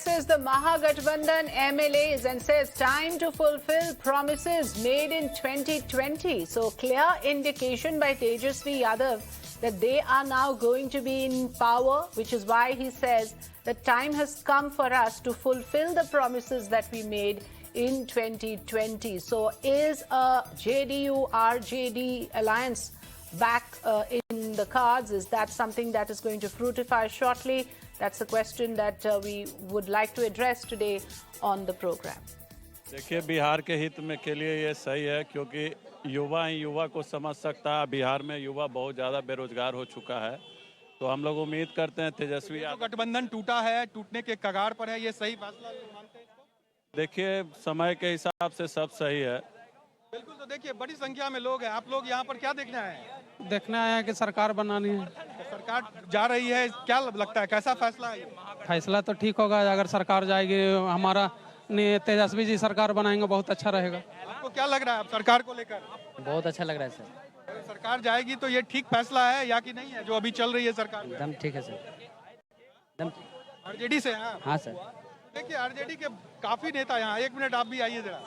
addresses the Mahagathbandhan MLAs and says time to fulfill promises made in 2020. So clear indication by Tejasvi Yadav that they are now going to be in power, which is why he says the time has come for us to fulfill the promises that we made in 2020. So is a JDU-RJD alliance back in the cards? Is that something that is going to fructify shortly? That's the question that we would like to address today on the program. देखिए, बिहार के हित में के लिए ये सही है, क्योंकि युवा ही युवा को समझ सकता है। बिहार में युवा बहुत ज़्यादा बेरोजगार हो चुका है, तो हम लोग उम्मीद करते हैं तेजस्वी यादव। गठबंधन टूटा है, टूटने के कगार पर है, ये सही फैसला मानते हैं इसको? देखिए, समय के हिसाब से सब सही है। बिल्कुल। तो देखिए, बड़ी संख्या में लोग हैं, आप लोग यहाँ पर क्या देखने आए हैं? देखना है कि सरकार बनानी है। तो सरकार जा रही है, क्या लगता है कैसा फैसला है? फैसला तो ठीक होगा, अगर सरकार जाएगी, हमारा तेजस्वी जी सरकार बनाएंगे, बहुत अच्छा रहेगा। आपको क्या लग रहा है सरकार को लेकर? बहुत अच्छा लग रहा है सर। सरकार जाएगी तो ये ठीक फैसला है या कि नहीं है जो अभी चल रही है सरकार? एकदम ठीक है सर, एकदम। आरजेडी से? हाँ सर। देखिए, आरजेडी के काफी नेता यहाँ, एक मिनट आप भी आइए जरा।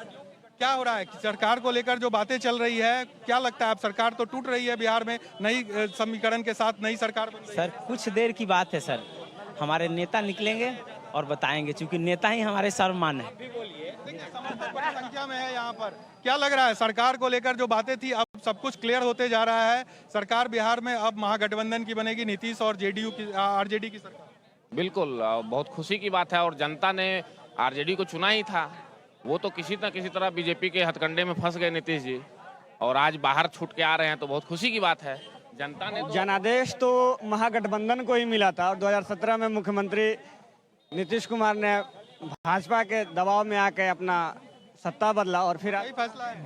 क्या हो रहा है सरकार को लेकर जो बातें चल रही है, क्या लगता है? अब सरकार तो टूट रही है बिहार में, नई समीकरण के साथ नई सरकार बन रही है। सर कुछ देर की बात है सर, हमारे नेता निकलेंगे और बताएंगे, क्योंकि नेता ही हमारे सर्वमान्य है। देखिए, समर्थक बड़ी संख्या में है यहाँ पर। क्या लग रहा है सरकार को लेकर जो बातें थी, अब सब कुछ क्लियर होते जा रहा है? सरकार बिहार में अब महागठबंधन की बनेगी, नीतीश और जेडीयू की, आरजेडी की सरकार। बिल्कुल, बहुत खुशी की बात है। और जनता ने आरजेडी को चुना ही था, वो तो किसी न किसी तरह बीजेपी के हथकंडे में फंस गए नीतीश जी, और आज बाहर छूट के आ रहे हैं, तो बहुत खुशी की बात है। जनता ने जनादेश तो महागठबंधन को ही मिला था, और 2017 में मुख्यमंत्री नीतीश कुमार ने भाजपा के दबाव में आकर अपना सत्ता बदला, और फिर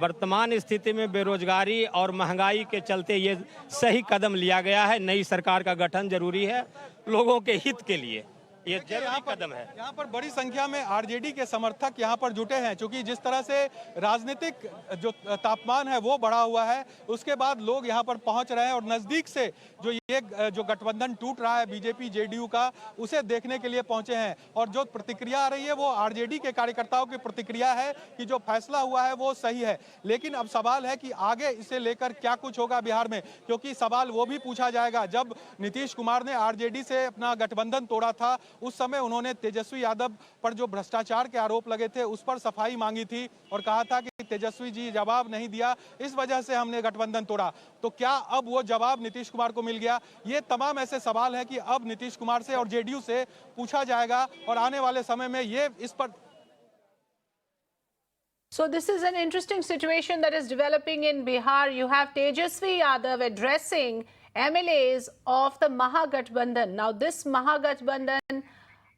वर्तमान स्थिति में बेरोजगारी और महंगाई के चलते ये सही कदम लिया गया है। नई सरकार का गठन जरूरी है लोगों के हित के लिए, ये जरूरी कदम है। यहाँ पर बड़ी संख्या में आरजेडी के समर्थक यहाँ पर जुटे हैं, क्योंकि जिस तरह से राजनीतिक जो तापमान है वो बढ़ा हुआ है, उसके बाद लोग यहाँ पर पहुँच रहे हैं, और नज़दीक से जो गठबंधन टूट रहा है बीजेपी जेडीयू का, उसे देखने के लिए पहुँचे हैं। और जो प्रतिक्रिया आ रही है वो आरजेडी के कार्यकर्ताओं की प्रतिक्रिया है कि जो फैसला हुआ है वो सही है। लेकिन अब सवाल है कि आगे इसे लेकर क्या कुछ होगा बिहार में, क्योंकि सवाल वो भी पूछा जाएगा। जब नीतीश कुमार ने आरजेडी से अपना गठबंधन तोड़ा था, उस समय उन्होंने तेजस्वी यादव पर जो भ्रष्टाचार के आरोप लगे थे उस पर सफाई मांगी थी, और कहा था कि तेजस्वी जी जवाब नहीं दिया, इस वजह से हमने गठबंधन तोड़ा। तो क्या अब वो जवाब नीतीश कुमार को मिल गया? ये तमाम ऐसे सवाल हैं कि अब नीतीश कुमार से और जेडीयू से पूछा जाएगा, और आने वाले समय में ये इस पर। So this is an interesting situation that is developing in Bihar. You have Tejasvi Yadav addressing MLAs of the Mahagathbandhan. Now this Mahagathbandhan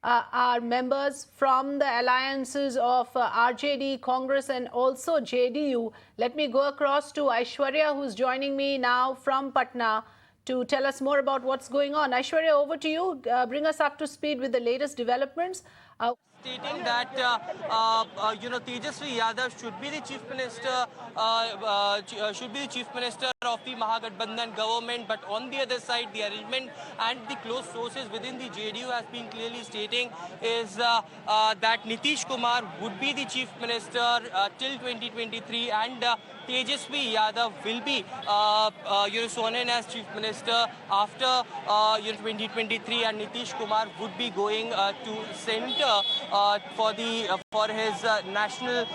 are members from the alliances of RJD, Congress and also JDU. Let me go across to Aishwarya, who's joining me now from Patna to tell us more about what's going on. Aishwarya, over to you. Bring us up to speed with the latest developments. Stating that Tejasvi Yadav should be the chief minister, of the Mahagathbandhan government. But on the other side, the arrangement and the close sources within the JDU has been clearly stating is that Nitish Kumar would be the chief minister till 2023, and Tejasvi Yadav will be sworn in as chief minister after 2023, and Nitish Kumar would be going to center for his national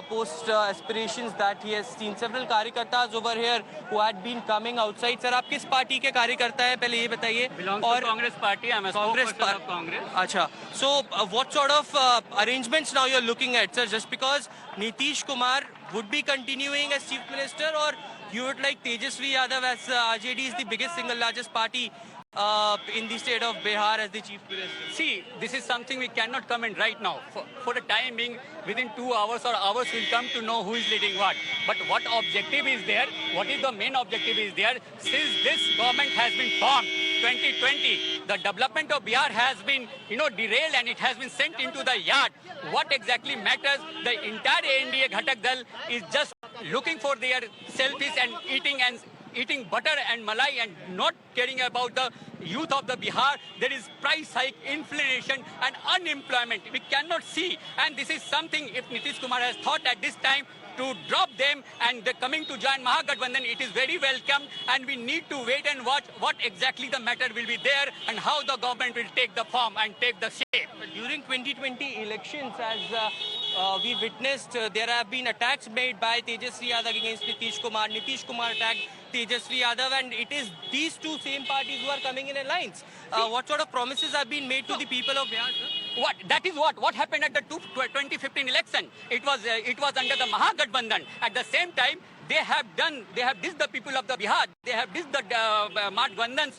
post aspirations that he has seen. Several कार्यकर्ताज over here who had been coming outside. Sir, आप किस party के कार्यकर्ता हैं, पहले ये बताइए? और Congress party, I'm a spokesperson of Congress. अच्छा, so what sort of arrangements now you're looking at, sir? Just because Nitish Kumar would be continuing as chief minister, or you would like Tejasvi Yadav, as RJD is the biggest single largest party in the state of Bihar, as the chief minister? See, this is something we cannot comment right now. For the time being, within 2 hours or hours, we'll come to know who is leading what. But what objective is there? What is the main objective is there? Since this government has been formed, 2020, the development of Bihar has been, derailed, and it has been sent into the yard. What exactly matters? The entire NDA Ghatak Dal is just looking for their selfies and eating and eating butter and malai and not caring about the youth of the Bihar. There is price hike, inflation and unemployment. We cannot see, and this is something if Nitish Kumar has thought at this time to drop them and coming to join Mahagathbandhan, it is very welcome, and we need to wait and watch what exactly the matter will be there and how the government will take the form and take the shape. During 2020 elections, as we witnessed, there have been attacks made by Tejasvi Yadav against Nitish Kumar. Nitish Kumar attacked Tejasvi Yadav, and it is these two same parties who are coming in alliance. What sort of promises have been made to the people of Bihar, sir? That is what happened at the 2015 election. It was under the Mahagathbandhan. At the same time, they have dissed the people of the Bihar. They have dissed the Mahagathbandhan's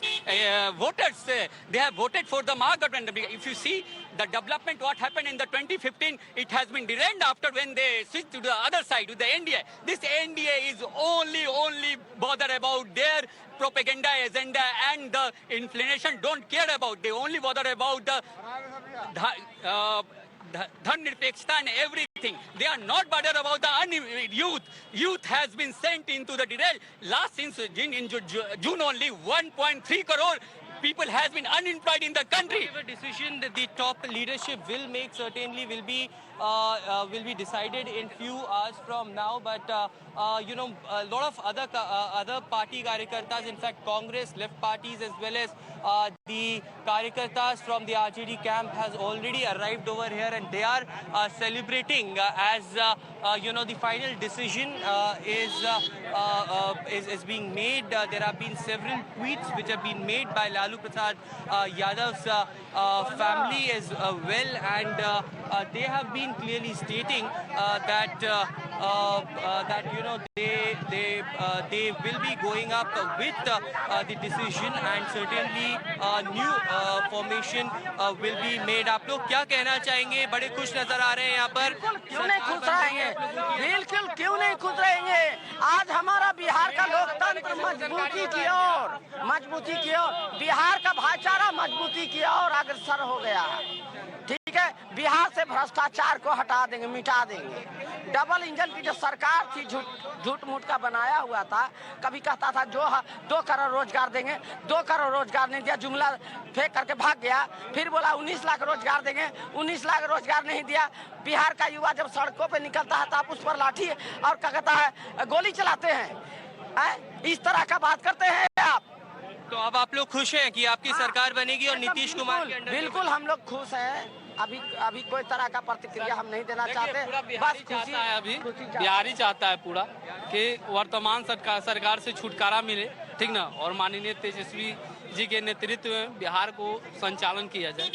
voters. They have voted for the Mahagathbandhan. If you see the development, what happened in the 2015, it has been derailed after when they switched to the other side, to the NDA. This NDA is only bother about their propaganda agenda and the inflation don't care about. They only bother about the Dhan Nirpekshta and everything. They are not bothered about the youth. Youth has been sent into the derail. Since June only, 1.3 crore people has been unemployed in the country. Whatever decision that the top leadership will make certainly will be decided in few hours from now. But you know, a lot of other party karyakartas, in fact Congress, left parties, as well as the karyakartas from the RJD camp has already arrived over here, and they are celebrating as you know, the final decision is being made. There have been several tweets which have been made by Lalu Prasad Yadav's family as well, and they have been clearly stating that you know, they will be going up with the decision, and certainly new formation will be made. आप लोग क्या कहना चाहेंगे? बड़े खुश नजर आ रहे हैं यहाँ पर। क्यों नहीं खुश रहेंगे? बिल्कुल क्यों नहीं खुश रहेंगे? आज हमारा बिहार का लोकतंत्र मजबूती की ओर, बिहार का भाईचारा मजबूती की ओर अग्रसर हो गया। ठीक है, बिहार से भ्रष्टाचार को हटा देंगे, मिटा देंगे। डबल इंजन की जो सरकार थी, झूठ मूठ का बनाया हुआ था, कभी कहता था जो 2 करोड़ रोजगार देंगे, 2 करोड़ रोजगार नहीं दिया, जुमला फेंक करके भाग गया। फिर बोला 19 लाख रोजगार देंगे, 19 लाख रोजगार नहीं दिया। बिहार का युवा जब सड़कों पे निकलता है तो आप उस पर लाठी और क्या कहता है, गोली चलाते हैं। इस तरह का बात करते हैं आप। तो अब आप लोग खुश हैं कि आपकी सरकार बनेगी और नीतीश कुमार के अंडर? बिल्कुल हम लोग खुश हैं। अभी कोई तरह का प्रतिक्रिया हम नहीं देना चाहते। बस खुशी है, अभी बिहारी चाहता है पूरा कि वर्तमान सरकार से छुटकारा मिले, ठीक ना, और माननीय तेजस्वी जी के नेतृत्व में बिहार को संचालन किया जाए,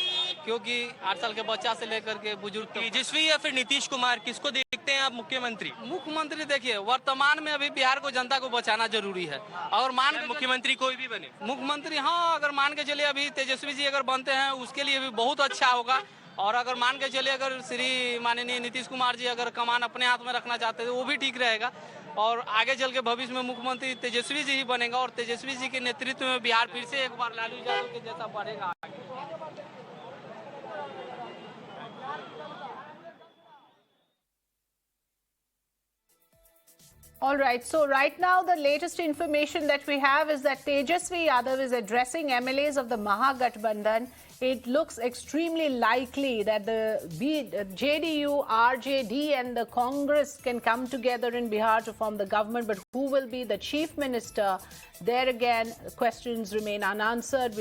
क्योंकि 8 साल के बच्चा से लेकर के बुजुर्ग। तेजस्वी या फिर नीतीश कुमार, किसको देखते हैं आप मुख्यमंत्री? मुख्यमंत्री देखिए, वर्तमान में अभी बिहार को, जनता को बचाना जरूरी है। और मुख्यमंत्री कोई भी बने, मुख्यमंत्री, हाँ, अगर मान के चलिए अभी तेजस्वी जी अगर बनते हैं उसके लिए भी बहुत अच्छा होगा। और अगर मान के चलिए अगर श्री माननीय नीतीश कुमार जी अगर कमान अपने हाथ में रखना चाहते हैं तो वो भी ठीक रहेगा। और आगे चल के भविष्य में मुख्यमंत्री तेजस्वी जी ही बनेगा, और तेजस्वी जी के नेतृत्व में बिहार फिर से एक बार लालू यादव के जैसा बढ़ेगा। All right, so right now the latest information that we have is that Tejasvi Yadav is addressing MLAs of the Mahagathbandhan. It looks extremely likely that the JDU, RJD and the Congress can come together in Bihar to form the government, but who will be the chief minister? There again, questions remain unanswered.